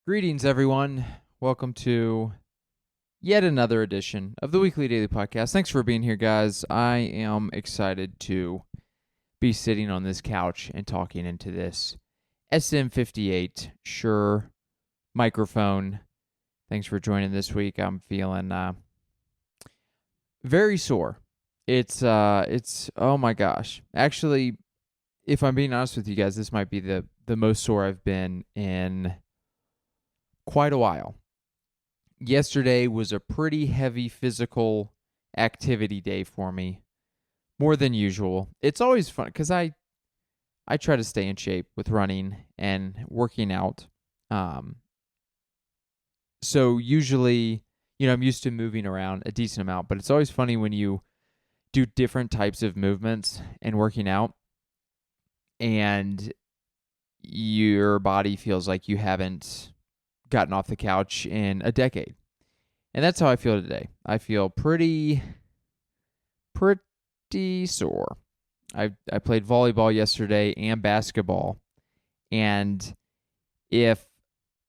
Greetings, everyone. Welcome to yet another edition of the Weekly Daily Podcast. Thanks for being here, guys. I am excited to be sitting on this couch and talking into this SM58 Shure microphone. Thanks for joining this week. I'm feeling very sore. It's oh my gosh. Actually, if I'm being honest with you guys, this might be the most sore I've been in quite a while. Yesterday was a pretty heavy physical activity day for me, more than usual. It's always fun because I try to stay in shape with running and working out. Um, so usually, I'm used to moving around a decent amount, but it's always funny when you do different types of movements and working out, and your body feels like you haven't gotten off the couch in a decade. And that's how I feel today. I feel pretty sore. I played volleyball yesterday and basketball. And if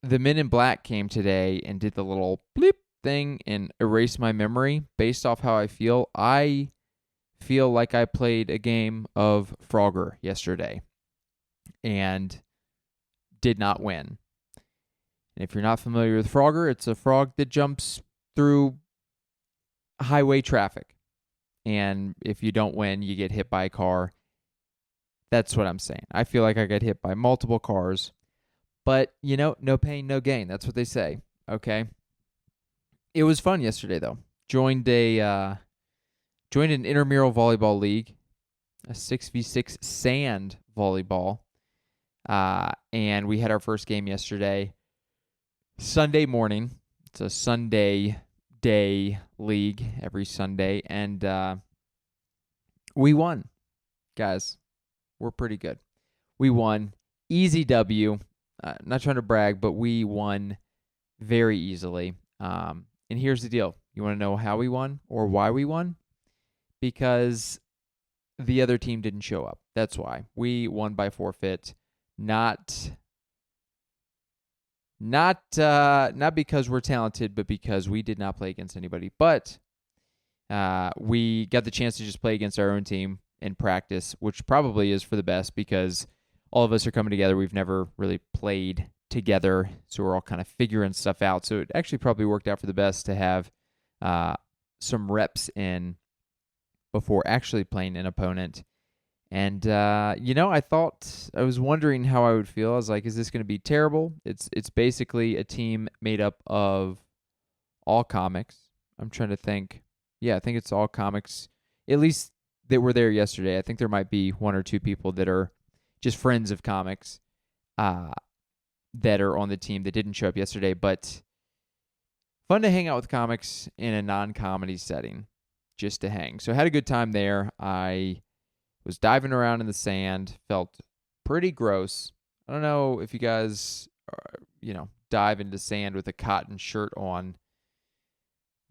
the Men in Black came today and did the little bleep thing and erased my memory based off how I feel like I played a game of Frogger yesterday and did not win. And if you're not familiar with Frogger, it's a frog that jumps through highway traffic. And if you don't win, you get hit by a car. That's what I'm saying. I feel like I got hit by multiple cars. But, no pain, no gain. That's what they say. Okay. It was fun yesterday, though. Joined an intramural volleyball league, a 6v6 sand volleyball. And we had our first game yesterday, Sunday morning. It's a Sunday day league every Sunday, and we won, guys. We're pretty good. We won. Easy W. Not trying to brag, but we won very easily. And here's the deal. You want to know how we won or why we won? Because the other team didn't show up. That's why. We won by forfeit. Not because we're talented, but because we did not play against anybody. But we got the chance to just play against our own team in practice, which probably is for the best because all of us are coming together. We've never really played together, so we're all kind of figuring stuff out. So it actually probably worked out for the best to have some reps in before actually playing an opponent. And, I was wondering how I would feel. I was like, is this going to be terrible? It's basically a team made up of all comics. I'm trying to think. Yeah, I think it's all comics, at least that were there yesterday. I think there might be one or two people that are just friends of comics that are on the team that didn't show up yesterday. But fun to hang out with comics in a non-comedy setting, just to hang. So I had a good time there. I was diving around in the sand, felt pretty gross. I don't know if you guys, dive into sand with a cotton shirt on,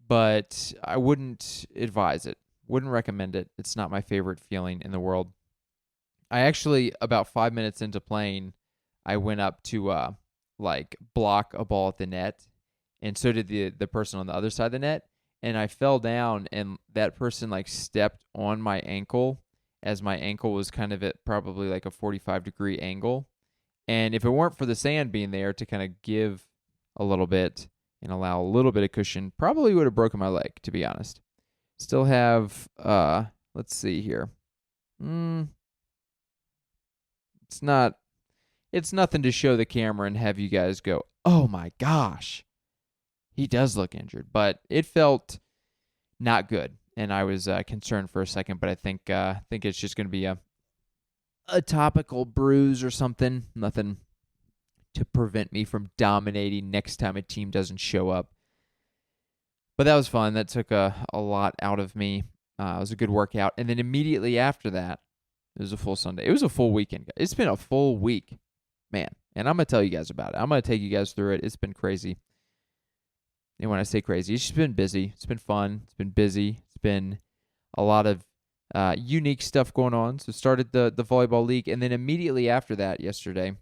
but I wouldn't advise it. Wouldn't recommend it. It's not my favorite feeling in the world. I actually, about 5 minutes into playing, I went up to block a ball at the net, and so did the person on the other side of the net, and I fell down, and that person stepped on my ankle, as my ankle was kind of at probably like a 45-degree angle. And if it weren't for the sand being there to kind of give a little bit and allow a little bit of cushion, probably would have broken my leg, to be honest. Still have, let's see here. It's nothing to show the camera and have you guys go, oh my gosh, he does look injured. But it felt not good. And I was concerned for a second, but I think it's just going to be a topical bruise or something. Nothing to prevent me from dominating next time a team doesn't show up. But that was fun. That took a lot out of me. It was a good workout. And then immediately after that, it was a full Sunday. It was a full weekend. It's been a full week, man. And I'm going to tell you guys about it. I'm going to take you guys through it. It's been crazy. And when I say crazy, it's just been busy. It's been fun. It's been busy. It's been a lot of unique stuff going on. So started the volleyball league, and then immediately after that, yesterday,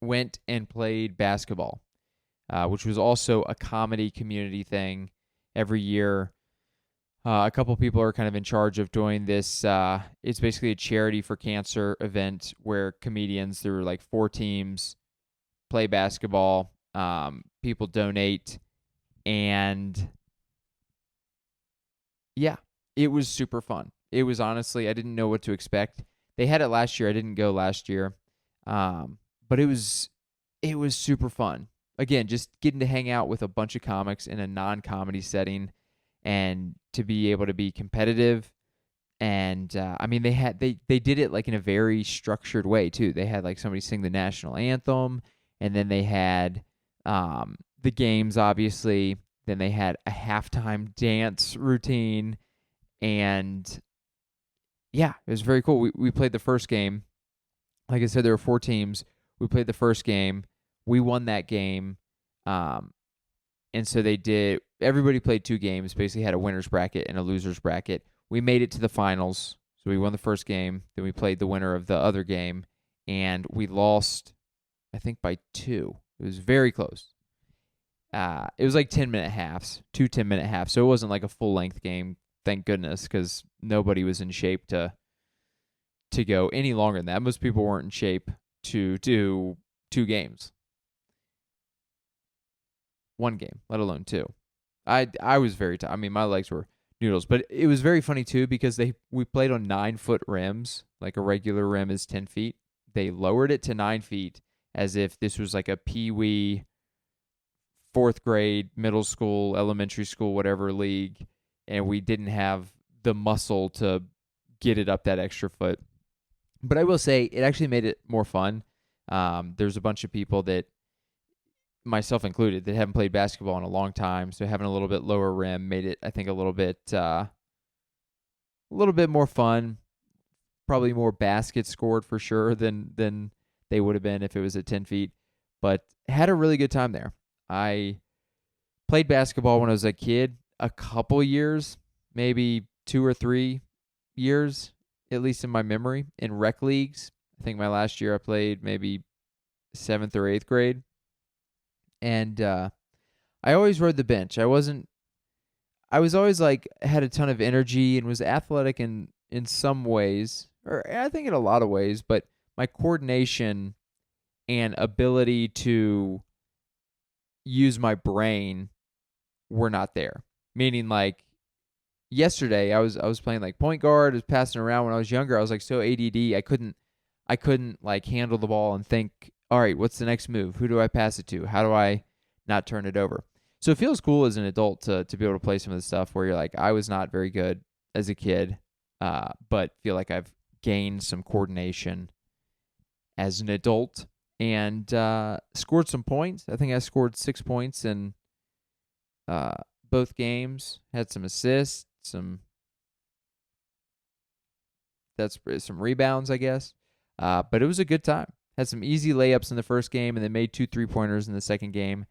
went and played basketball, which was also a comedy community thing every year. A couple people are kind of in charge of doing this. It's basically a charity for cancer event where comedians, there were like 4 teams, play basketball. People donate, and yeah, it was super fun. It was honestly, I didn't know what to expect. They had it last year. I didn't go last year, but it was super fun. Again, just getting to hang out with a bunch of comics in a non-comedy setting, and to be able to be competitive. And I mean, they did it like in a very structured way too. They had like somebody sing the national anthem, and then they had the games, obviously. Then they had a halftime dance routine, and yeah, it was very cool. We played the first game. Like I said, there were 4 teams. We played the first game. We won that game. Um, and so they did. Everybody played 2 games. Basically, had a winners bracket and a losers bracket. We made it to the finals. So we won the first game. Then we played the winner of the other game, and we lost, I think, by 2. It was very close. It was like 10-minute halves, 2 10-minute halves. So it wasn't like a full-length game, thank goodness, because nobody was in shape to go any longer than that. Most people weren't in shape to do 2 games. 1 game, let alone 2. I was very tired. I mean, my legs were noodles, but it was very funny too because we played on 9-foot rims, like a regular rim is 10 feet. They lowered it to 9 feet as if this was like a pee-wee 4th grade, middle school, elementary school, whatever league, and we didn't have the muscle to get it up that extra foot. But I will say it actually made it more fun. There's a bunch of people that, myself included, that haven't played basketball in a long time, so having a little bit lower rim made it, I think, a little bit more fun. Probably more baskets scored for sure than they would have been if it was at 10 feet. But had a really good time there. I played basketball when I was a kid, a couple years, maybe 2 or 3 years, at least in my memory, in rec leagues. I think my last year I played maybe 7th or 8th grade. And I always rode the bench. I was always like, had a ton of energy and was athletic in some ways, or I think in a lot of ways, but my coordination and ability to use my brain were not there. Meaning, like, yesterday I was playing like point guard, I was passing around. When I was younger, I was like so ADD, I couldn't like handle the ball and think, all right, what's the next move? Who do I pass it to? How do I not turn it over? So it feels cool as an adult to be able to play some of the stuff where you're like, I was not very good as a kid, but feel like I've gained some coordination as an adult, and scored some points. I think I scored 6 points in both games. Had some assists, some rebounds, I guess. But it was a good time. Had some easy layups in the first game, and then made 2 3-pointers in the second game.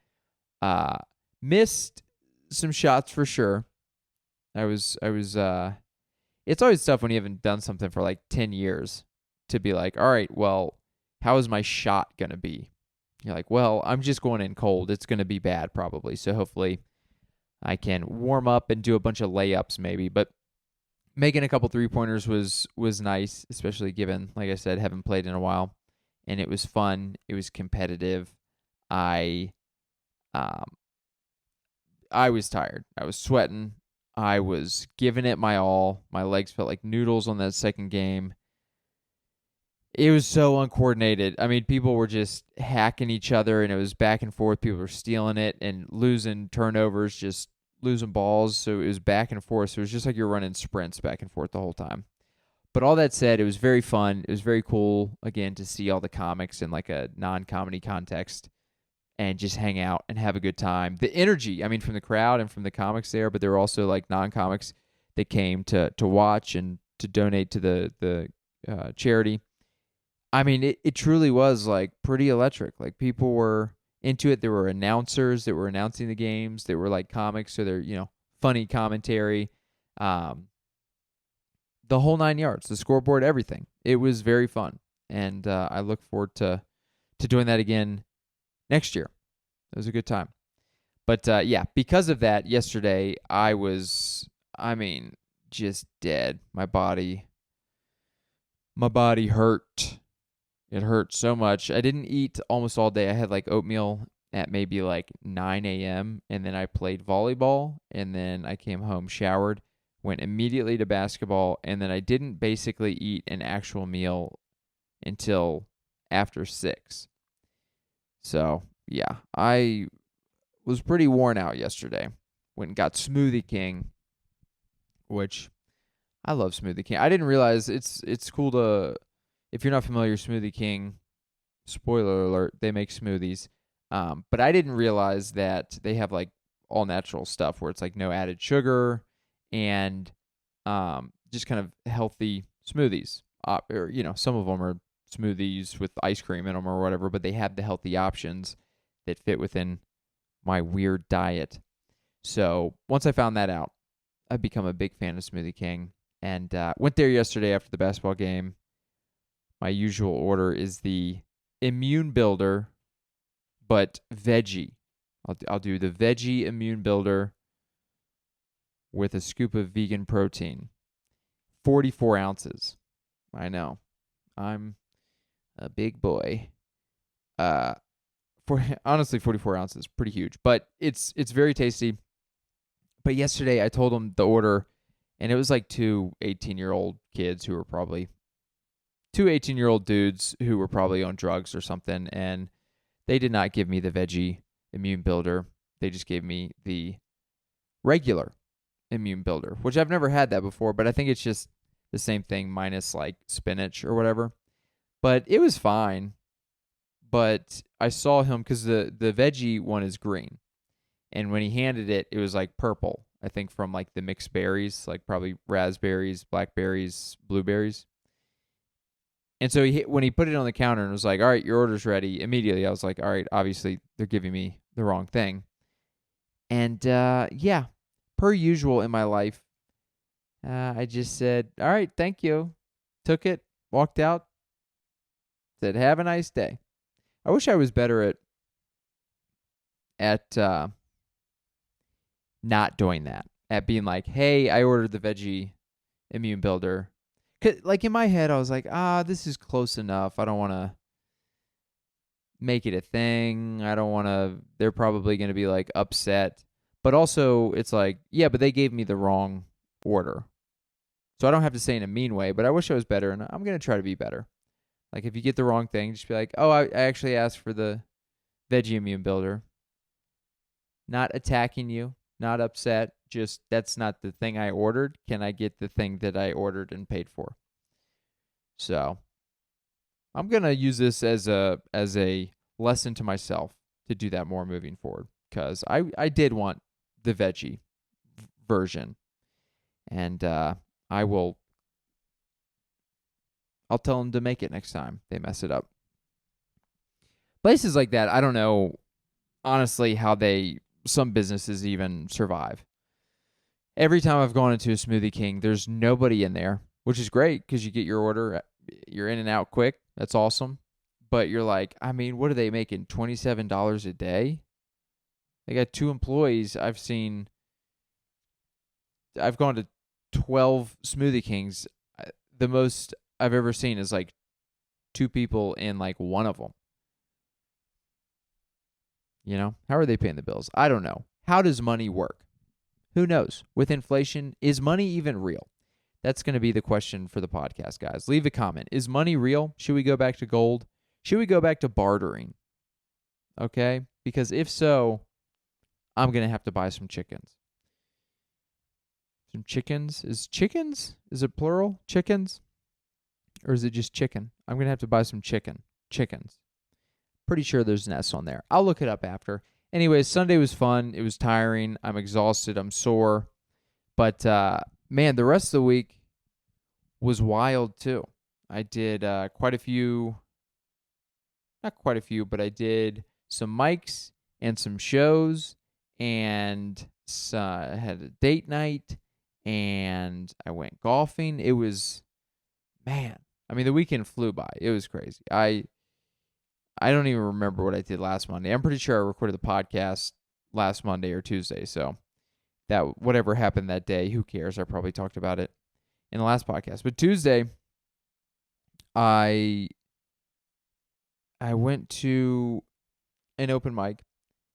Missed some shots for sure. It's always tough when you haven't done something for like 10 years to be like, all right, well, how is my shot going to be? You're like, well, I'm just going in cold. It's going to be bad probably. So hopefully I can warm up and do a bunch of layups maybe. But making a couple 3-pointers was nice, especially given, like I said, haven't played in a while. And it was fun. It was competitive. I was tired. I was sweating. I was giving it my all. My legs felt like noodles on that second game. It was so uncoordinated. I mean, people were just hacking each other, and it was back and forth. People were stealing it and losing turnovers, just losing balls. So it was back and forth. So it was just like you're running sprints back and forth the whole time. But all that said, it was very fun. It was very cool, again, to see all the comics in like a non-comedy context and just hang out and have a good time. The energy, I mean, from the crowd and from the comics there, but there were also like non-comics that came to watch and to donate to the charity. I mean, it truly was like pretty electric. Like, people were into it. There were announcers that were announcing the games. They were like comics, so they're, funny commentary. The whole 9 yards, the scoreboard, everything. It was very fun, and I look forward to to doing that again next year. It was a good time. But yeah, because of that, yesterday I was, just dead. My body hurt. It hurt so much. I didn't eat almost all day. I had like oatmeal at maybe like 9 a.m. and then I played volleyball and then I came home, showered, went immediately to basketball, and then I didn't basically eat an actual meal until after 6. So, yeah, I was pretty worn out yesterday. Went and got Smoothie King, which I love Smoothie King. I didn't realize it's cool to, if you're not familiar, Smoothie King, spoiler alert, they make smoothies. But I didn't realize that they have like all natural stuff where it's like no added sugar and just kind of healthy smoothies. Or some of them are smoothies with ice cream in them or whatever, but they have the healthy options that fit within my weird diet. So once I found that out, I've become a big fan of Smoothie King and went there yesterday after the basketball game. My usual order is the immune builder, but veggie. I'll do the veggie immune builder with a scoop of vegan protein. 44 ounces. I know. I'm a big boy. Honestly, 44 ounces, pretty huge, but it's very tasty. But yesterday I told them the order, and it was like two 18-year-old kids who were probably two 18-year-old dudes who were probably on drugs or something, and they did not give me the veggie immune builder. They just gave me the regular immune builder, which I've never had that before, but I think it's just the same thing minus like spinach or whatever. But it was fine. But I saw him because the veggie one is green. And when he handed it, it was like purple, I think from like the mixed berries, like probably raspberries, blackberries, blueberries. And so when he put it on the counter and was like, all right, your order's ready, immediately I was like, all right, obviously they're giving me the wrong thing. And yeah, per usual in my life, I just said, all right, thank you. Took it, walked out, said, have a nice day. I wish I was better at not doing that, at being like, hey, I ordered the veggie immune builder. Like in my head, I was like, this is close enough. I don't want to make it a thing. I don't want to, they're probably going to be like upset. But also it's like, yeah, but they gave me the wrong order. So I don't have to say in a mean way, but I wish I was better, and I'm going to try to be better. Like if you get the wrong thing, just be like, oh, I actually asked for the veggie immune builder. Not attacking you, not upset, just that's not the thing I ordered. Can I get the thing that I ordered and paid for? So I'm going to use this as a lesson to myself to do that more moving forward, because I did want the veggie version, and I'll tell them to make it next time they mess it up. Places like that, I don't know, honestly, how some businesses even survive. Every time I've gone into a Smoothie King, there's nobody in there, which is great because you get your order, you're in and out quick. That's awesome. But you're like, what are they making? $27 a day? They got 2 employees. I've gone to 12 Smoothie Kings. The most I've ever seen is like 2 people in like one of them. How are they paying the bills? I don't know. How does money work? Who knows? With inflation, is money even real? That's going to be the question for the podcast, guys. Leave a comment. Is money real? Should we go back to gold? Should we go back to bartering? Okay? Because if so, I'm going to have to buy some chickens. Some chickens? Is it plural? Chickens? Or is it just chicken? I'm going to have to buy some chickens. Pretty sure there's an S on there. I'll look it up after. Anyways, Sunday was fun. It was tiring. I'm exhausted. I'm sore. But, man, the rest of the week was wild too. I did quite a few, not quite a few, but I did some mics and some shows, and I had a date night, and I went golfing. It was, man, the weekend flew by. It was crazy. I I don't even remember what I did last Monday. I'm pretty sure I recorded the podcast last Monday or Tuesday. So that whatever happened that day, who cares? I probably talked about it in the last podcast. But Tuesday, I went to an open mic.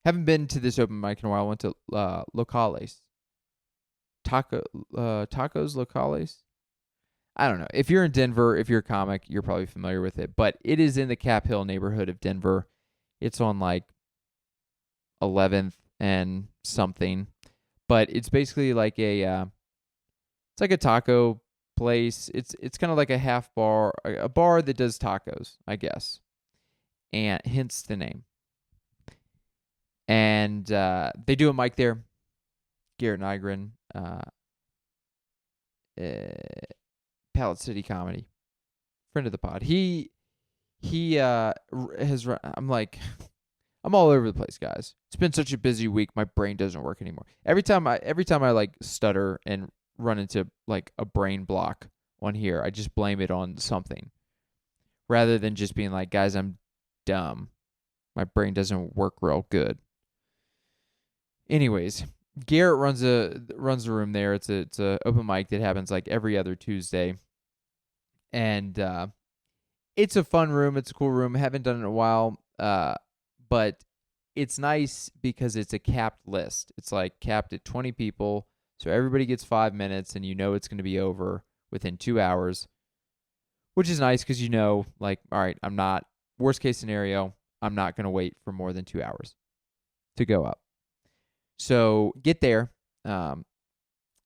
Haven't been to this open mic in a while. I went to Locales. Tacos Locales. I don't know. If you're in Denver, if you're a comic, you're probably familiar with it. But it is in the Cap Hill neighborhood of Denver. It's on like 11th and something. But it's basically like it's like a taco place. It's kind of like a half bar, a bar that does tacos, I guess. And hence the name. And they do a mic there. Garrett Nygren, Pallet City Comedy, friend of the pod. He has. I'm all over the place, guys. It's been such a busy week. My brain doesn't work anymore. Every time I like stutter and run into like a brain block on here, I just blame it on something, rather than just being like, guys, I'm dumb. My brain doesn't work real good. Anyways, Garrett runs a room there. It's a open mic that happens like every other Tuesday, and it's a fun room. It's a cool room. I haven't done it in a while, but it's nice because it's a capped list. It's like capped at 20 people, so everybody gets 5 minutes, and you know it's going to be over within 2 hours, which is nice because you know, like, all right, worst case scenario, I'm not going to wait for more than 2 hours to go up. So get there, and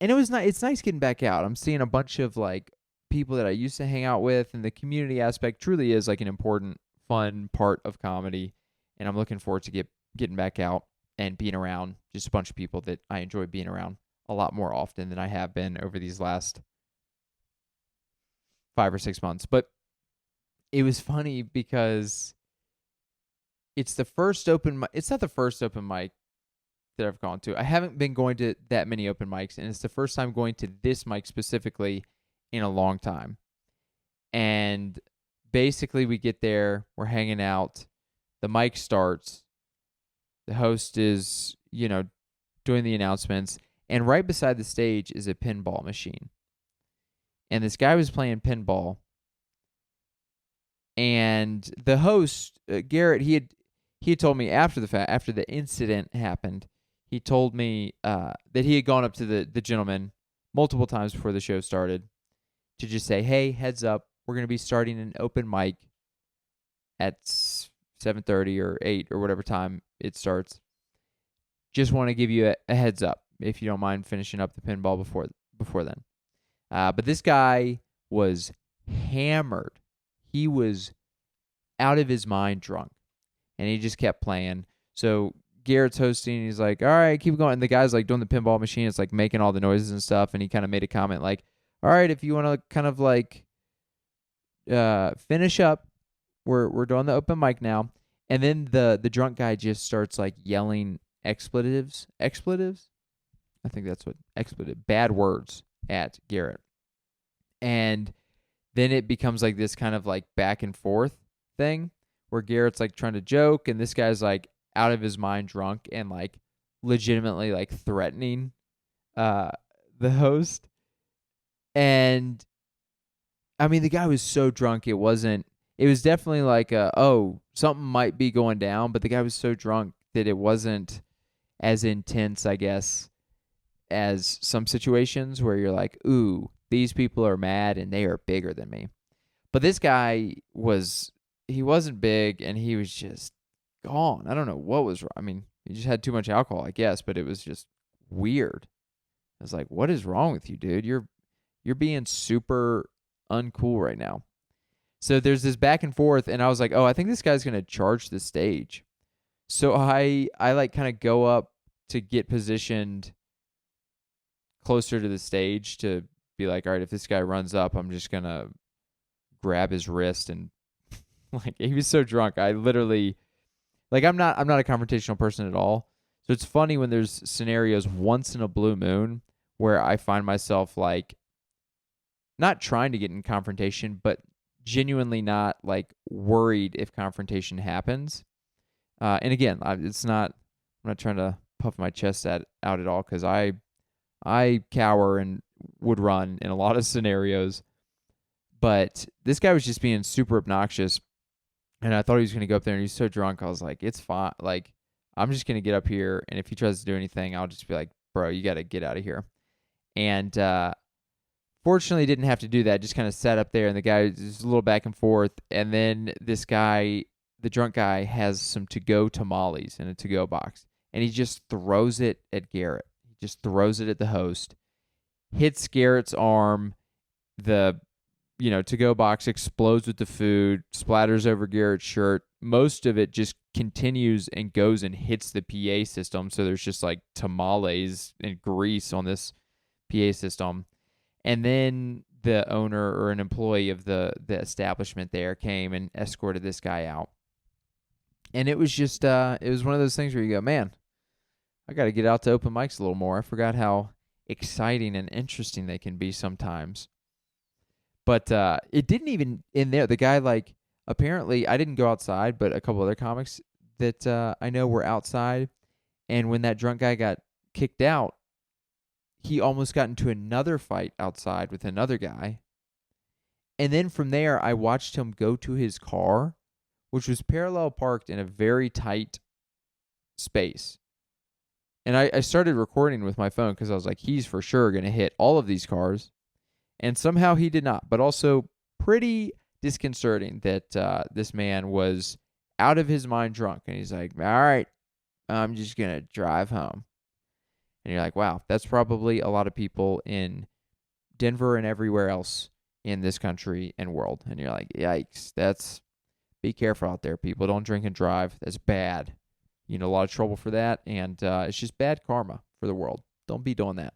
it was nice. It's nice getting back out. I'm seeing a bunch of like people that I used to hang out with, and the community aspect truly is like an important, fun part of comedy. And I'm looking forward to getting back out and being around just a bunch of people that I enjoy being around a lot more often than I have been over these last 5 or 6 months. But it was funny because it's the first open mic. It's not the first open mic that I've gone to. I haven't been going to that many open mics, and it's the first time going to this mic specifically in a long time. And basically we get there, we're hanging out, the mic starts, the host is, doing the announcements, and right beside the stage is a pinball machine. And this guy was playing pinball, and the host, Garrett, he had told me after the incident happened, he told me that he had gone up to the gentleman multiple times before the show started to just say, hey, heads up, we're going to be starting an open mic at 7:30 or 8 or whatever time it starts. Just want to give you a heads up if you don't mind finishing up the pinball before then. But this guy was hammered. He was out of his mind drunk, and he just kept playing. So Garrett's hosting, and he's like, all right, keep going. And the guy's like doing the pinball machine. It's like making all the noises and stuff. And he kind of made a comment like, all right, if you want to kind of like finish up, we're doing the open mic now. And then the drunk guy just starts like yelling expletives. I think that's what bad words at Garrett. And then it becomes like this kind of like back and forth thing where Garrett's like trying to joke, and this guy's like out of his mind drunk and like legitimately like threatening the host. And I mean, the guy was so drunk, it was definitely like something might be going down, but the guy was so drunk that it wasn't as intense, I guess, as some situations where you're like, ooh, these people are mad and they are bigger than me. But this guy he wasn't big, and he was just gone. I don't know what was wrong. I mean, he just had too much alcohol, I guess, but it was just weird. I was like, what is wrong with you, dude? You're being super uncool right now. So there's this back and forth, and I was like, oh, I think this guy's going to charge the stage. So I like kind of go up to get positioned closer to the stage to be like, all right, if this guy runs up, I'm just going to grab his wrist. And like, he was so drunk. I literally, like, I'm not a confrontational person at all. So it's funny when there's scenarios once in a blue moon where I find myself like not trying to get in confrontation, but genuinely not like worried if confrontation happens. And again, I'm not trying to puff my chest out at all, because I cower and would run in a lot of scenarios. But this guy was just being super obnoxious, and I thought he was going to go up there, and he was so drunk. I was like, it's fine. Like, I'm just going to get up here, and if he tries to do anything, I'll just be like, bro, you got to get out of here. And fortunately, didn't have to do that. Just kind of sat up there, and the guy was just a little back and forth. And then this guy, the drunk guy, has some to-go tamales in a to-go box, and he just throws it at Garrett. He just throws it at the host, hits Garrett's arm. The to-go box explodes with the food, splatters over Garrett's shirt. Most of it just continues and goes and hits the PA system. So there's just like tamales and grease on this PA system. And then the owner or an employee of the establishment there came and escorted this guy out. And it was just, it was one of those things where you go, man, I got to get out to open mics a little more. I forgot how exciting and interesting they can be sometimes. But it didn't even in there. The guy, like, apparently, I didn't go outside, but a couple other comics that I know were outside. And when that drunk guy got kicked out, he almost got into another fight outside with another guy. And then from there, I watched him go to his car, which was parallel parked in a very tight space. And I started recording with my phone because I was like, he's for sure going to hit all of these cars. And somehow he did not, but also pretty disconcerting that this man was out of his mind drunk. And he's like, all right, I'm just going to drive home. And you're like, wow, that's probably a lot of people in Denver and everywhere else in this country and world. And you're like, yikes, be careful out there, people. Don't drink and drive. That's bad. You know, a lot of trouble for that. And it's just bad karma for the world. Don't be doing that.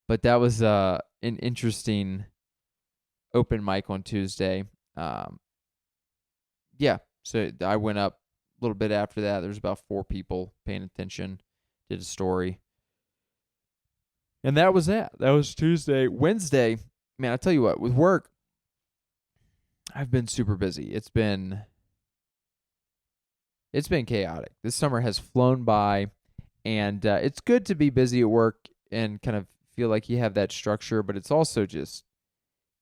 But that was an interesting open mic on Tuesday. Yeah, so I went up a little bit after that. There was about 4 people paying attention, did a story. And that was that. That was Tuesday. Wednesday, man, I tell you what, with work, I've been super busy. It's been chaotic. This summer has flown by, and it's good to be busy at work and kind of feel like you have that structure, but it's also just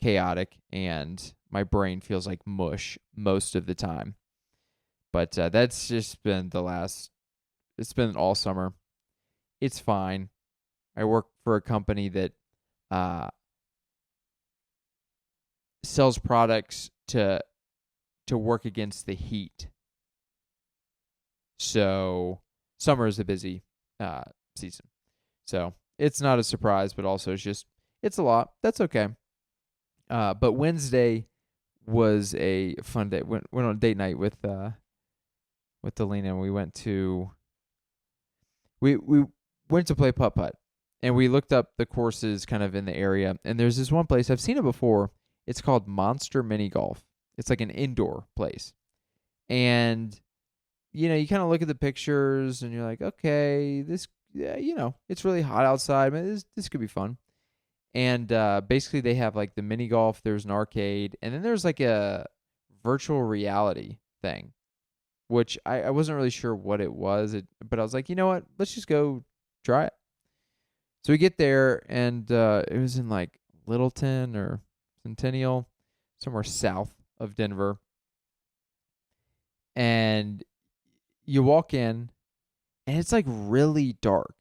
chaotic, and my brain feels like mush most of the time. But that's just been it's been all summer. It's fine. I work for a company that sells products to work against the heat. So summer is a busy season. So it's not a surprise, but also it's a lot. That's okay. But Wednesday was a fun day. Went on a date night with Delaney, and we went to play putt-putt, and we looked up the courses kind of in the area, and there's this one place, I've seen it before. It's called Monster Mini Golf. It's like an indoor place. And you kind of look at the pictures and you're like, okay, this, it's really hot outside. Man, this could be fun. And basically they have like the mini golf, there's an arcade, and then there's like a virtual reality thing, which I wasn't really sure what it was, but I was like, you know what? Let's just go try it. So we get there, and it was in like Littleton or Centennial, somewhere south of Denver. And you walk in, and it's like really dark.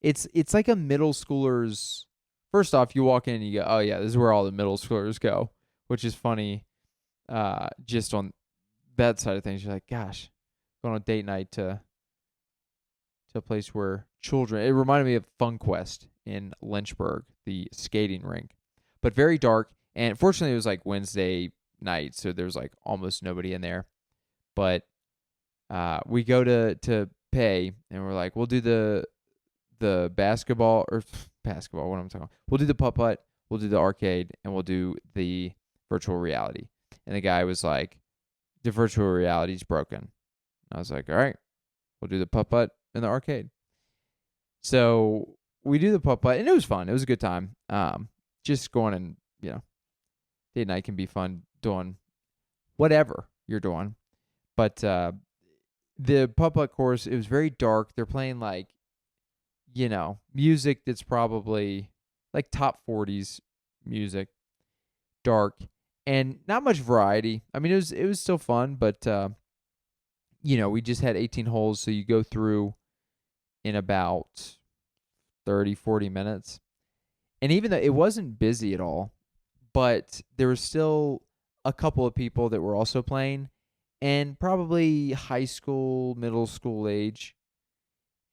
It's like a middle schooler's. First off, you walk in and you go, oh yeah, this is where all the middle schoolers go, which is funny. Just on that side of things, you're like, gosh, going on a date night to a place where children. It reminded me of Fun Quest in Lynchburg, the skating rink, but very dark. And fortunately, it was like Wednesday night, so there's like almost nobody in there. But we go to pay, and we're like, we'll do the basketball. What am I talking about? We'll do the putt-putt, we'll do the arcade, and we'll do the virtual reality. And the guy was like, the virtual reality's broken. I was like, all right, we'll do the putt-putt and the arcade. So we do the putt-putt, and it was fun. It was a good time. Just going and, Date night can be fun doing whatever you're doing. But the putt-putt course, it was very dark. They're playing like, music that's probably like top 40s music, dark, and not much variety. I mean, it was still fun, but we just had 18 holes, so you go through in about 30, 40 minutes. And even though it wasn't busy at all, but there was still a couple of people that were also playing, and probably high school, middle school age.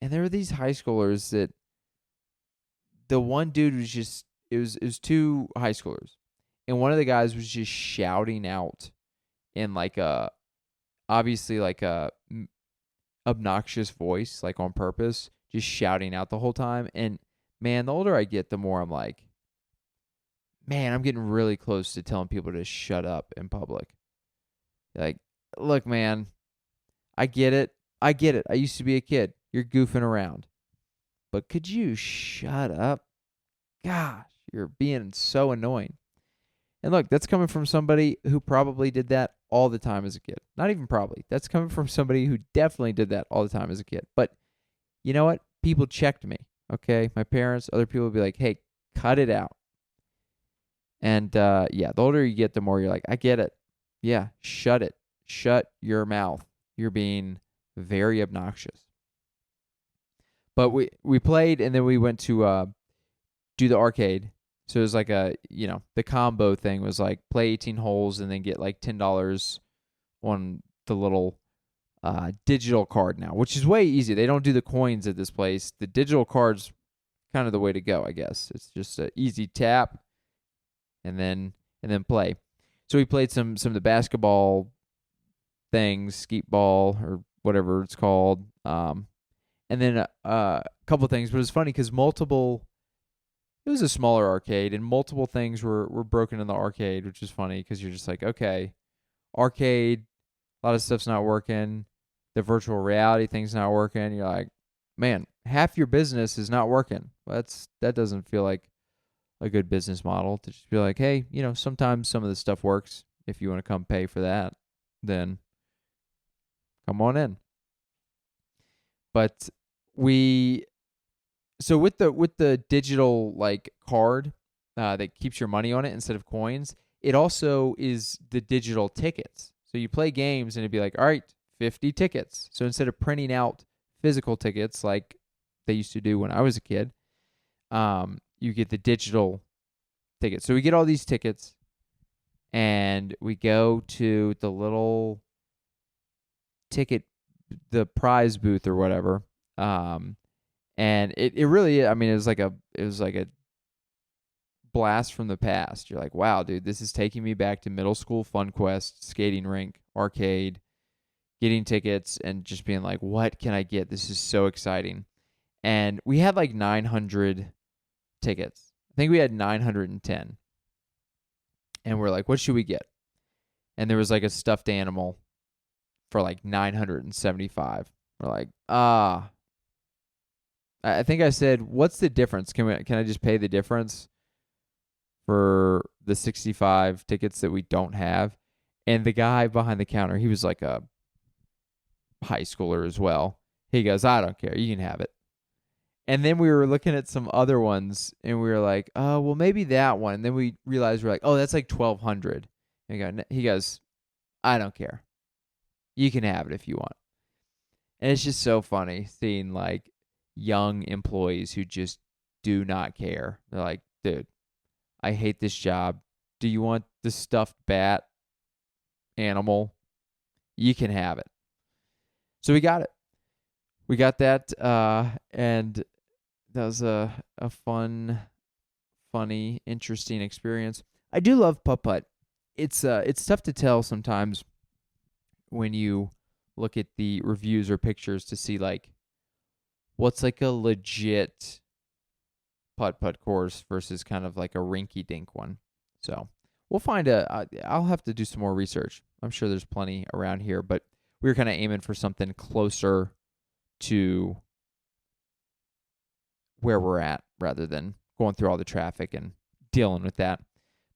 And there were these high schoolers that the one dude was just, it was two high schoolers. And one of the guys was just shouting out in like obviously like a obnoxious voice, like on purpose, just shouting out the whole time. And man, the older I get, the more I'm like, man, I'm getting really close to telling people to shut up in public. Like, look, man, I get it. I get it. I used to be a kid. You're goofing around. But could you shut up? Gosh, you're being so annoying. And look, that's coming from somebody who probably did that all the time as a kid. Not even probably. That's coming from somebody who definitely did that all the time as a kid. But you know what? People checked me, okay? My parents, other people would be like, hey, cut it out. And the older you get, the more you're like, I get it. Yeah, shut it. Shut your mouth. You're being very obnoxious. But we played, and then we went to do the arcade. So it was like the combo thing was like play 18 holes and then get like $10 on the little digital card now, which is way easy. They don't do the coins at this place. The digital card's kind of the way to go, I guess. It's just an easy tap and then play. So we played some of the basketball things, skeet ball or whatever it's called, and then a couple of things. But it was funny because it was a smaller arcade, and multiple things were broken in the arcade, which is funny because you're just like, okay, arcade, a lot of stuff's not working. The virtual reality thing's not working. You're like, man, half your business is not working. That doesn't feel like a good business model to just be like, hey, sometimes some of this stuff works. If you want to come pay for that, then come on in. But so with the digital like card that keeps your money on it instead of coins, it also is the digital tickets. So you play games and it'd be like, all right, 50 tickets. So instead of printing out physical tickets like they used to do when I was a kid, you get the digital tickets. So we get all these tickets and we go to the little ticket, the prize booth or whatever. And it really, I mean, it was like a blast from the past. You're like, wow, dude, this is taking me back to middle school fun quest, skating rink, arcade, getting tickets, and just being like, what can I get? This is so exciting. And we had like 900 tickets. I think we had 910. And we're like, what should we get? And there was like a stuffed animal for like 975. We're like, I think I said, what's the difference? Can I just pay the difference for the 65 tickets that we don't have? And the guy behind the counter, he was like a high schooler as well. He goes, I don't care. You can have it. And then we were looking at some other ones, and we were like, oh, well, maybe that one. And then we realized we're like, oh, that's like 1,200. And he goes, I don't care. You can have it if you want. And it's just so funny seeing like young employees who just do not care. They're like, dude, I hate this job. Do you want the stuffed bat animal? You can have it. So we got it. We got that, and that was a fun, funny, interesting experience. I do love putt-putt. It's tough to tell sometimes when you look at the reviews or pictures to see like what's like a legit putt-putt course versus kind of like a rinky-dink one. So we'll find I'll have to do some more research. I'm sure there's plenty around here, but we were kind of aiming for something closer to where we're at rather than going through all the traffic and dealing with that.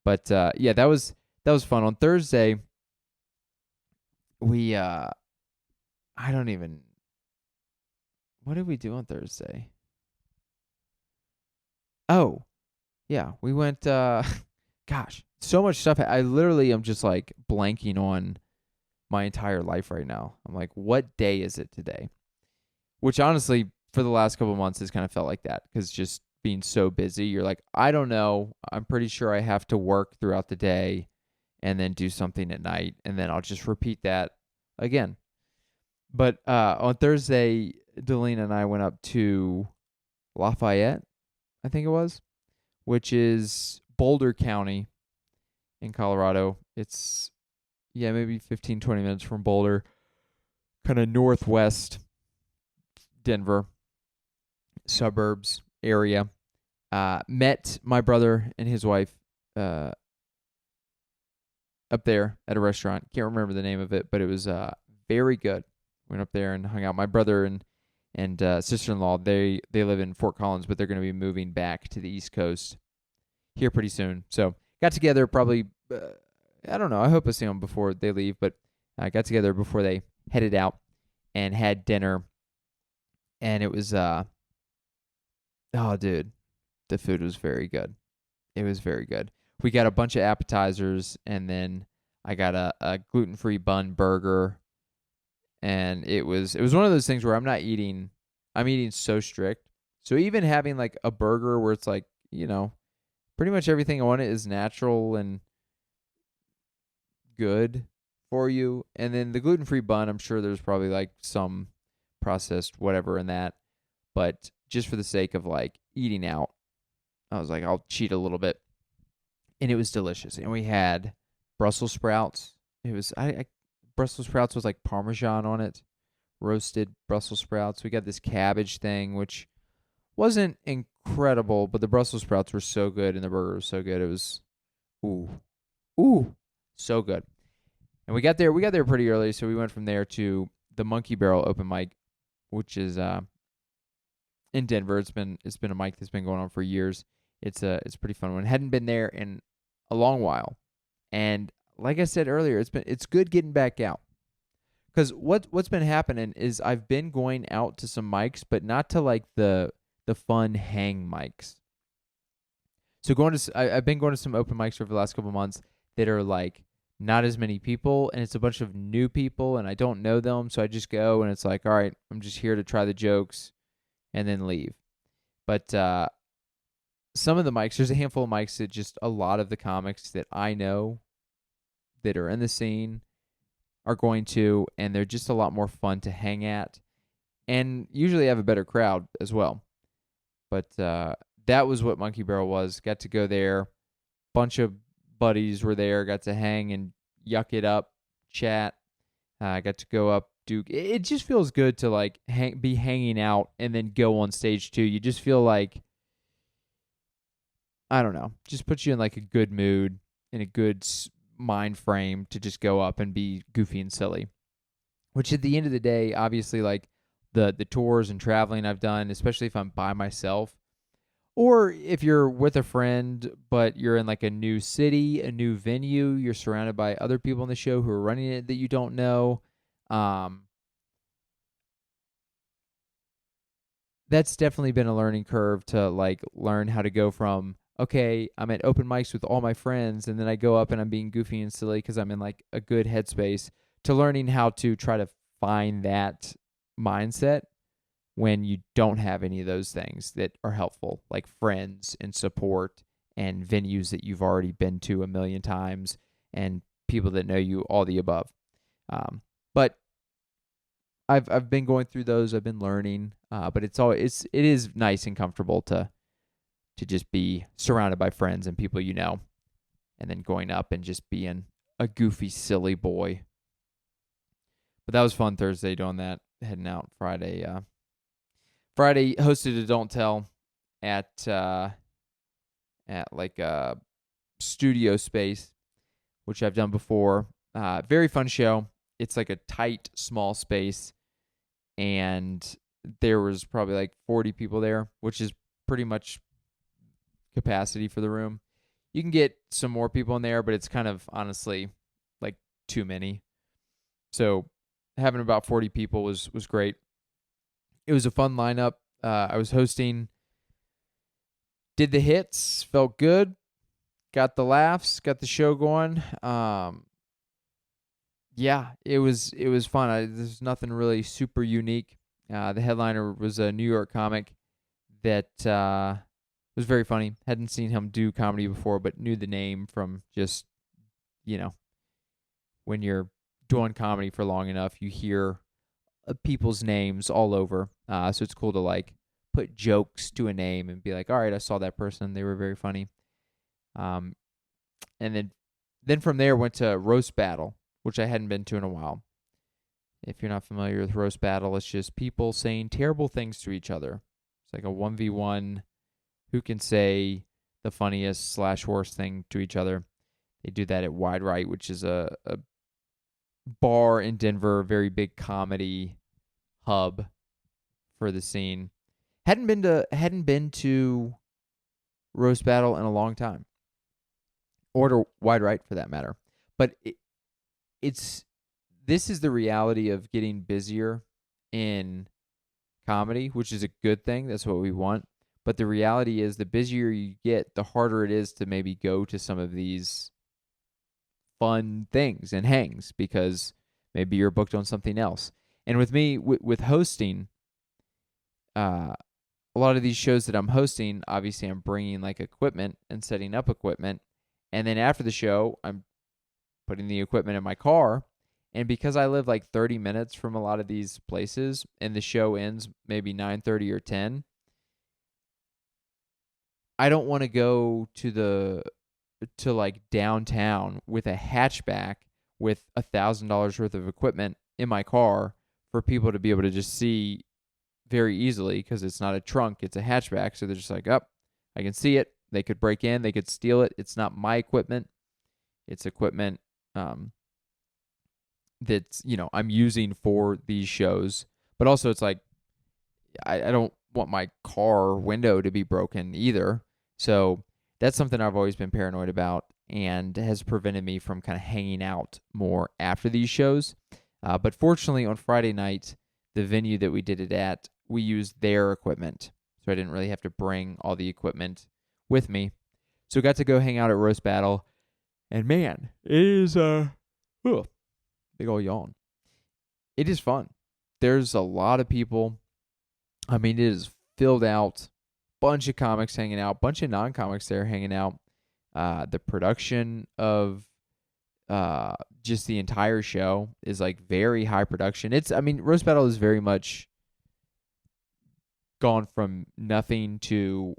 But yeah, that was fun. On Thursday, we I don't even, what did we do on Thursday? Oh, yeah, we went gosh, so much stuff. I literally am just like blanking on my entire life right now. I'm like, what day is it today? Which honestly, for the last couple of months, has kind of felt like that because just being so busy, you're like, I don't know. I'm pretty sure I have to work throughout the day and then do something at night, and then I'll just repeat that again. But on Thursday, Delina and I went up to Lafayette, I think it was, which is Boulder County in Colorado. It's, yeah, maybe 15, 20 minutes from Boulder, kind of northwest Denver suburbs area. Met my brother and his wife up there at a restaurant. Can't remember the name of it, but it was very good. Went up there and hung out. My brother and sister-in-law, they live in Fort Collins, but they're going to be moving back to the East Coast here pretty soon. So got together probably, I don't know. I hope I see them before they leave, but I got together before they headed out and had dinner. And it was, oh, dude, the food was very good. It was very good. We got a bunch of appetizers, and then I got a gluten-free bun burger, and it was one of those things where I'm eating so strict. So even having like a burger where it's like, pretty much everything on it is natural and good for you. And then the gluten-free bun, I'm sure there's probably like some processed whatever in that. But just for the sake of like eating out, I was like, I'll cheat a little bit. And it was delicious. And we had Brussels sprouts. It was, Brussels sprouts was like Parmesan on it, roasted Brussels sprouts. We got this cabbage thing, which wasn't incredible, but the Brussels sprouts were so good and the burger was so good. It was, ooh, so good. And we got there pretty early, so we went from there to the Monkey Barrel open mic, which is in Denver. It's been a mic that's been going on for years. It's a pretty fun one. Hadn't been there in a long while. And like I said earlier, it's good getting back out. Cuz what's been happening is I've been going out to some mics, but not to like the fun hang mics. So I've been going to some open mics over the last couple months that are like not as many people, and it's a bunch of new people, and I don't know them, so I just go, and it's like, all right, I'm just here to try the jokes and then leave. But some of the mics, there's a handful of mics that just a lot of the comics that I know that are in the scene are going to, and they're just a lot more fun to hang at, and usually have a better crowd as well. But that was what Monkey Barrel was. Got to go there. Bunch of buddies were there. Got to hang and yuck it up, chat. Got to go up. It just feels good to like be hanging out and then go on stage too. You just feel like, I don't know, just puts you in like a good mood, in a good mind frame to just go up and be goofy and silly. Which at the end of the day, obviously, like the tours and traveling I've done, especially if I'm by myself, or if you're with a friend, but you're in like a new city, a new venue, you're surrounded by other people in the show who are running it that you don't know. That's definitely been a learning curve to like learn how to go from, okay, I'm at open mics with all my friends, and then I go up and I'm being goofy and silly because I'm in like a good headspace, to learning how to try to find that mindset when you don't have any of those things that are helpful, like friends and support and venues that you've already been to a million times and people that know you, all the above. But I've been going through those. I've been learning, but it is nice and comfortable to just be surrounded by friends and people you know, and then going up and just being a goofy, silly boy. But that was fun Thursday doing that, heading out Friday. Friday hosted a Don't Tell at like a studio space, which I've done before. Very fun show. It's like a tight, small space, and there was probably like 40 people there, which is pretty much capacity for the room. You can get some more people in there, but it's kind of honestly like too many. So having about 40 people was great. It was a fun lineup. I was hosting, did the hits, felt good, got the laughs, got the show going. Yeah, it was fun. There's nothing really super unique. The headliner was a New York comic that was very funny. Hadn't seen him do comedy before, but knew the name from just, when you're doing comedy for long enough, you hear people's names all over. So it's cool to like put jokes to a name and be like, all right, I saw that person. They were very funny. And then from there went to roast battle, which I hadn't been to in a while. If you're not familiar with roast battle, it's just people saying terrible things to each other. It's like a 1v1 who can say the funniest / worst thing to each other. They do that at Wide Right, which is a bar in Denver, very big comedy hub for the scene. Hadn't been to roast battle in a long time, or to Wide Right for that matter. But this is the reality of getting busier in comedy, which is a good thing. That's what we want. But the reality is, the busier you get, the harder it is to maybe go to some of these fun things and hangs, because maybe you're booked on something else. And with me, with hosting, a lot of these shows that I'm hosting, obviously I'm bringing like equipment and setting up equipment. And then after the show, I'm putting the equipment in my car. And because I live like 30 minutes from a lot of these places and the show ends maybe 9:30 or 10, I don't want to go to like downtown with a hatchback with $1,000 worth of equipment in my car for people to be able to just see very easily, because it's not a trunk, it's a hatchback. So they're just like, oh, I can see it. They could break in, they could steal it. It's not my equipment. It's equipment that's, I'm using for these shows. But also it's like, I don't want my car window to be broken either. So that's something I've always been paranoid about, and has prevented me from kind of hanging out more after these shows. But fortunately, on Friday night, the venue that we did it at, we used their equipment. So I didn't really have to bring all the equipment with me. So got to go hang out at Roast Battle. And man, it is big old yawn. It is fun. There's a lot of people. I mean, it is filled out. Bunch of comics hanging out. Bunch of non-comics there hanging out. The production of just the entire show is like very high production. Roast Battle is very much gone from nothing to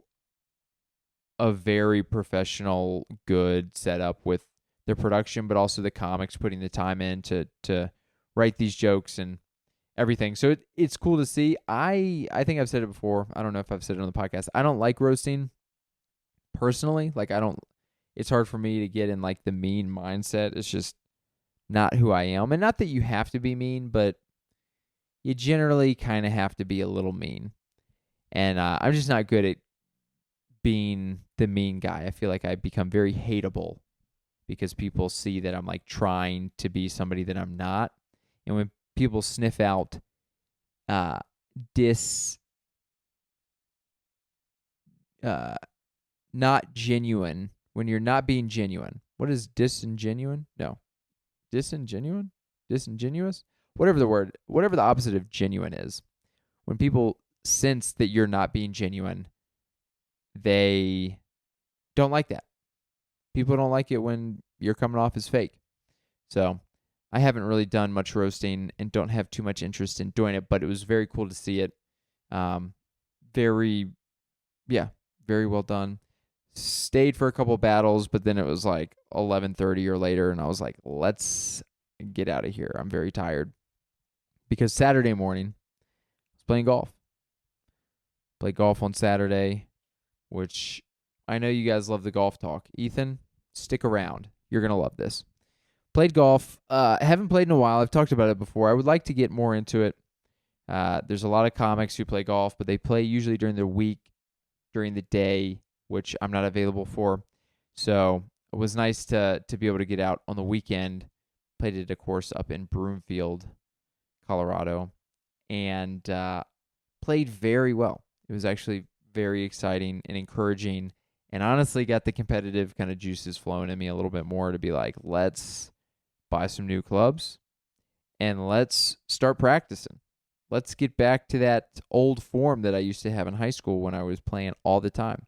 a very professional, good setup with the production, but also the comics putting the time in to write these jokes and everything. So it's cool to see. I think I've said it before. I don't know if I've said it on the podcast. I don't like roasting personally. Like it's hard for me to get in like the mean mindset. It's just not who I am. And not that you have to be mean, but you generally kind of have to be a little mean. And I'm just not good at being the mean guy. I feel like I become very hateable because people see that I'm like trying to be somebody that I'm not. And when people sniff out not genuine, when you're not being genuine. What is disingenuine? No. Disingenuine? Disingenuous? Whatever the opposite of genuine is. When people sense that you're not being genuine, they don't like that. People don't like it when you're coming off as fake. So I haven't really done much roasting and don't have too much interest in doing it, but it was very cool to see it. Very well done. Stayed for a couple battles, but then it was like 11:30 or later, and I was like, let's get out of here. I'm very tired. Because Saturday morning, I was playing golf. Played golf on Saturday, which I know you guys love the golf talk. Ethan, stick around. You're going to love this. Played golf. Haven't played in a while. I've talked about it before. I would like to get more into it. There's a lot of comics who play golf, but they play usually during the week, during the day, which I'm not available for. So it was nice to be able to get out on the weekend. Played at a course up in Broomfield, Colorado, and played very well. It was actually very exciting and encouraging, and honestly got the competitive kind of juices flowing in me a little bit more to be like, let's buy some new clubs and let's start practicing. Let's get back to that old form that I used to have in high school when I was playing all the time.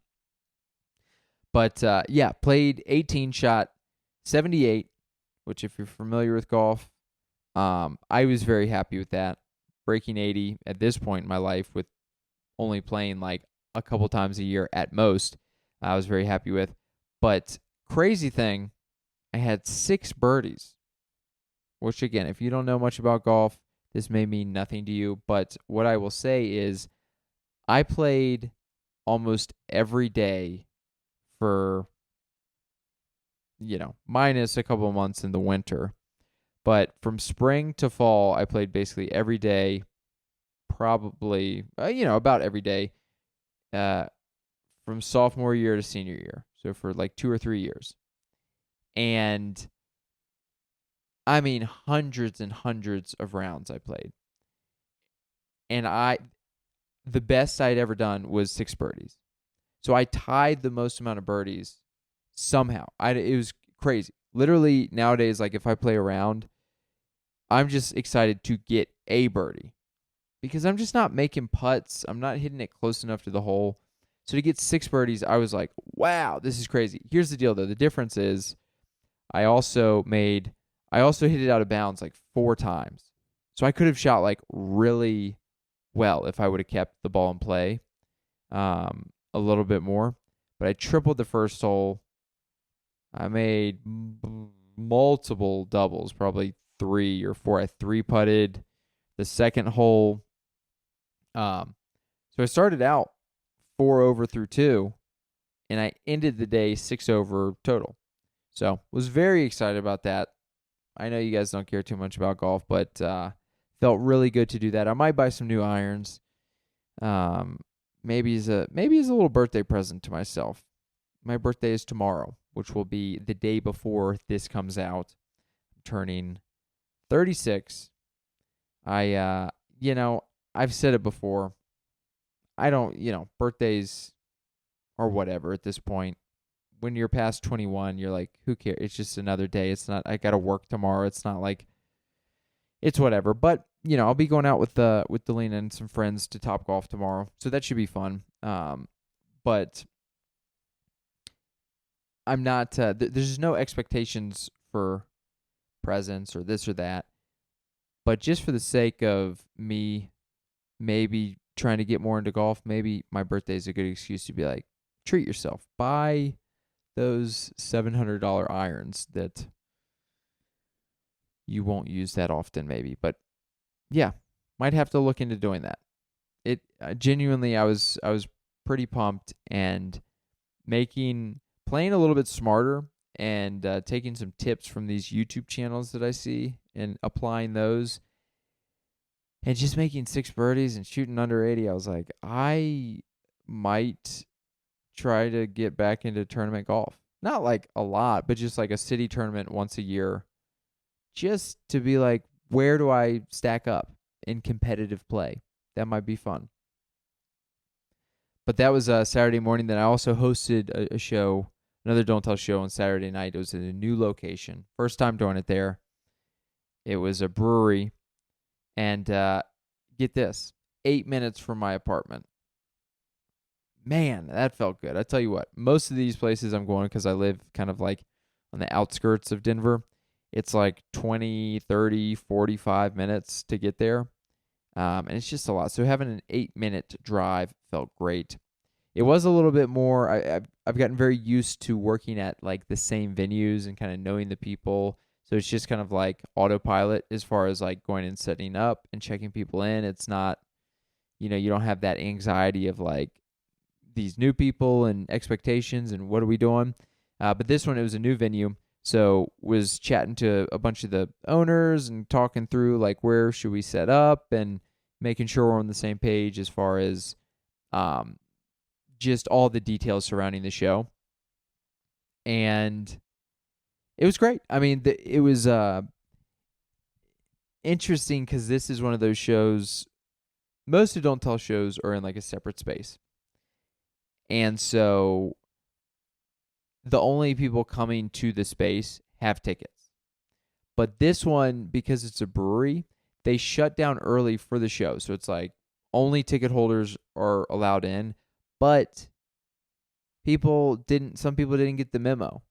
But yeah, played 18, shot 78, which if you're familiar with golf, I was very happy with that. Breaking 80 at this point in my life with only playing like a couple times a year at most, I was very happy with. But crazy thing, I had 6 birdies, which again, if you don't know much about golf, this may mean nothing to you. But what I will say is I played almost every day for, minus a couple of months in the winter. But from spring to fall, I played basically every day, probably, about every day, from sophomore year to senior year. So for like 2 or 3 years. And I mean, hundreds and hundreds of rounds I played. And the best I'd ever done was 6 birdies. So I tied the most amount of birdies somehow. It was crazy. Literally nowadays, like if I play a round, I'm just excited to get a birdie because I'm just not making putts. I'm not hitting it close enough to the hole. So to get 6 birdies, I was like, wow, this is crazy. Here's the deal, though. The difference is I also hit it out of bounds like 4 times. So I could have shot like really well if I would have kept the ball in play a little bit more. But I tripled the first hole. I made multiple doubles, probably 3 or 4. I 3-putted the second hole. So I started out 4 over through 2, and I ended the day 6 over total. So was very excited about that. I know you guys don't care too much about golf, but felt really good to do that. I might buy some new irons. Maybe as a little birthday present to myself. My birthday is tomorrow, which will be the day before this comes out. I'm turning 36. I've said it before. I don't, birthdays are whatever at this point. When you're past 21, you're like, who cares? It's just another day. It's not, I got to work tomorrow. It's not like, it's whatever. But, I'll be going out with Dailey and some friends to Topgolf tomorrow. So that should be fun. But I'm not, there's no expectations for presents or this or that. But just for the sake of me maybe trying to get more into golf, maybe my birthday is a good excuse to be like, treat yourself. Buy those $700 irons that you won't use that often maybe. But yeah, might have to look into doing that. It genuinely, I was pretty pumped and playing a little bit smarter and taking some tips from these YouTube channels that I see and applying those and just making 6 birdies and shooting under 80. I was like, I might try to get back into tournament golf. Not like a lot, but just like a city tournament once a year. Just to be like, where do I stack up in competitive play? That might be fun. But that was Saturday morning. Then I also hosted a show, another Don't Tell show on Saturday night. It was in a new location. First time doing it there. It was a brewery. And get this, 8 minutes from my apartment. Man, that felt good. I tell you what, most of these places I'm going because I live kind of like on the outskirts of Denver. It's like 20, 30, 45 minutes to get there. And it's just a lot. So having an 8-minute drive felt great. It was a little bit more, I've gotten very used to working at like the same venues and kind of knowing the people. So it's just kind of like autopilot as far as like going and setting up and checking people in. It's not, you don't have that anxiety of like these new people and expectations and what are we doing. But this one, it was a new venue. So was chatting to a bunch of the owners and talking through like where should we set up and making sure we're on the same page as far as just all the details surrounding the show. and it was great. I mean, it was interesting because this is one of those shows. Most who don't tell shows are in like a separate space, and so the only people coming to the space have tickets. But this one, because it's a brewery, they shut down early for the show. So it's like only ticket holders are allowed in, but some people didn't get the memo.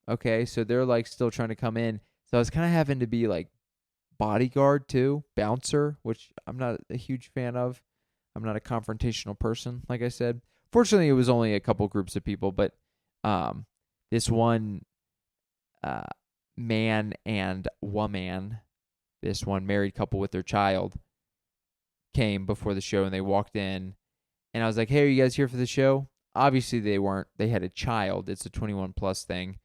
Okay, so they're like still trying to come in. So I was kind of having to be like bodyguard too, bouncer, which I'm not a huge fan of. I'm not a confrontational person, like I said. Fortunately, it was only a couple groups of people, but this one man and woman, this one married couple with their child, came before the show, and they walked in, and I was like, hey, are you guys here for the show? Obviously, they weren't. They had a child. It's a 21 plus thing.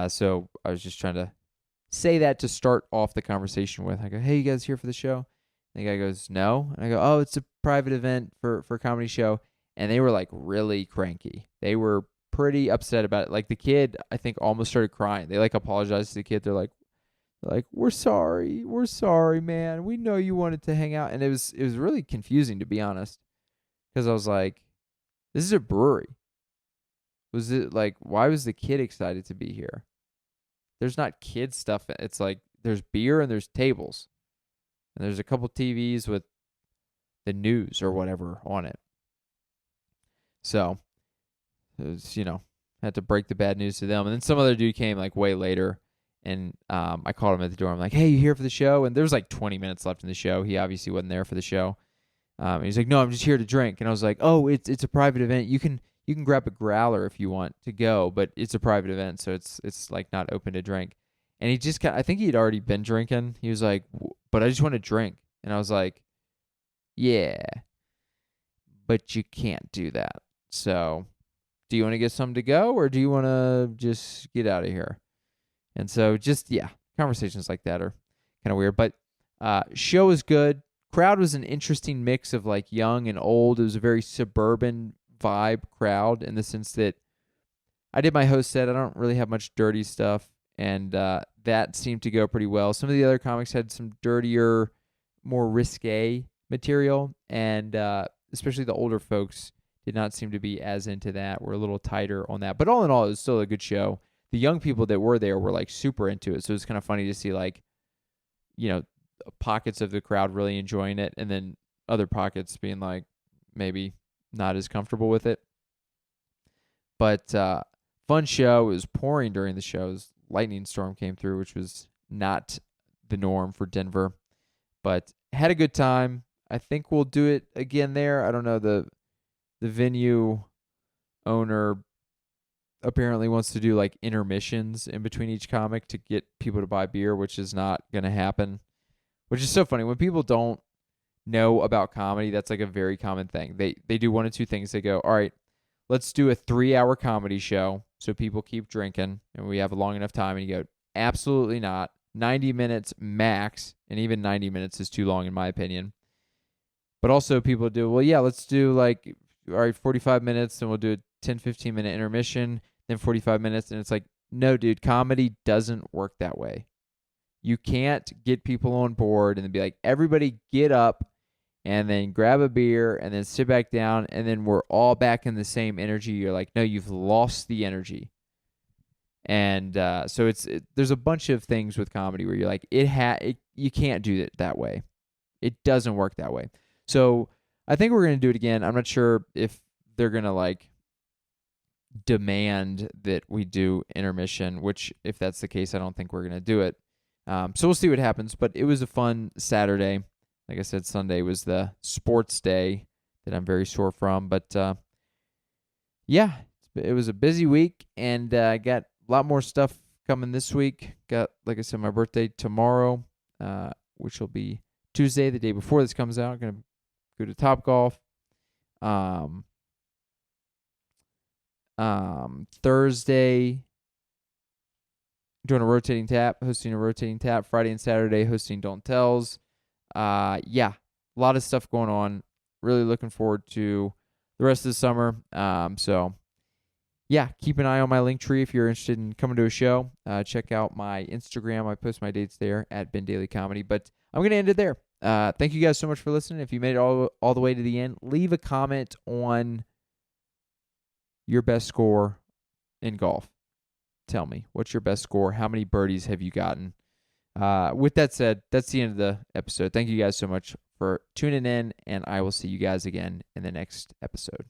So I was just trying to say that to start off the conversation with. I go, hey, you guys here for the show? And the guy goes, no. And I go, oh, it's a private event for a comedy show. And they were like really cranky. They were pretty upset about it. Like the kid, I think, almost started crying. They like apologized to the kid. They're like, we're sorry, man. We know you wanted to hang out. And it was really confusing, to be honest, because I was like, this is a brewery. Was it like, why was the kid excited to be here? There's not kid stuff. It's like there's beer and there's tables. And there's a couple TVs with the news or whatever on it. So, it was, had to break the bad news to them. And then some other dude came like way later, and I called him at the door. I'm like, hey, you here for the show? And there was like 20 minutes left in the show. He obviously wasn't there for the show. And he's like, no, I'm just here to drink. And I was like, oh, it's a private event. You can grab a growler if you want to go, but it's a private event, so it's like not open to drink. And he just I think he had already been drinking. He was like, but I just want to drink. And I was like, yeah, but you can't do that. So do you want to get something to go, or do you want to just get out of here? And so just, conversations like that are kind of weird. But show was good. Crowd was an interesting mix of like young and old. It was a very suburban vibe crowd in the sense that I did my host set. I don't really have much dirty stuff, and that seemed to go pretty well. Some of the other comics had some dirtier, more risque material, and especially the older folks did not seem to be as into that. We're a little tighter on that. But all in all, it was still a good show. The young people that were there were like super into it, so it was kind of funny to see like, pockets of the crowd really enjoying it, and then other pockets being like maybe not as comfortable with it. But fun show. It was pouring during the shows. Lightning storm came through, which was not the norm for Denver. But had a good time. I think we'll do it again there. I don't know. The venue owner apparently wants to do like intermissions in between each comic to get people to buy beer, which is not going to happen. Which is so funny. When people don't know about comedy, that's like a very common thing. They do one of two things. They go, all right, let's do a 3-hour comedy show so people keep drinking and we have a long enough time. And you go, absolutely not. 90 minutes max, and even 90 minutes is too long in my opinion. But also people do, well, yeah, let's do like, all right, 45 minutes, and we'll do a 10, 15-minute intermission, then 45 minutes. And it's like, no, dude, comedy doesn't work that way. You can't get people on board and then be like, everybody get up and then grab a beer and then sit back down, and then we're all back in the same energy. You're like, no, you've lost the energy. And so there's a bunch of things with comedy where you're like, you can't do it that way. It doesn't work that way. So I think we're going to do it again. I'm not sure if they're going to like demand that we do intermission, which if that's the case, I don't think we're going to do it. So we'll see what happens, but it was a fun Saturday. Like I said, Sunday was the sports day that I'm very sore from, but it was a busy week, and I got a lot more stuff coming this week. Got, like I said, my birthday tomorrow, which will be Tuesday, the day before this comes out. I'm going to go to Topgolf. Thursday, hosting a rotating tap. Friday and Saturday, hosting Don't Tells. A lot of stuff going on. Really looking forward to the rest of the summer. So, yeah, keep an eye on my link tree if you're interested in coming to a show. Check out my Instagram. I post my dates there at Ben Dailey Comedy. But I'm going to end it there. Thank you guys so much for listening. If you made it all the way to the end, leave a comment on your best score in golf. Tell me, what's your best score? How many birdies have you gotten? With that said, that's the end of the episode. Thank you guys so much for tuning in, and I will see you guys again in the next episode.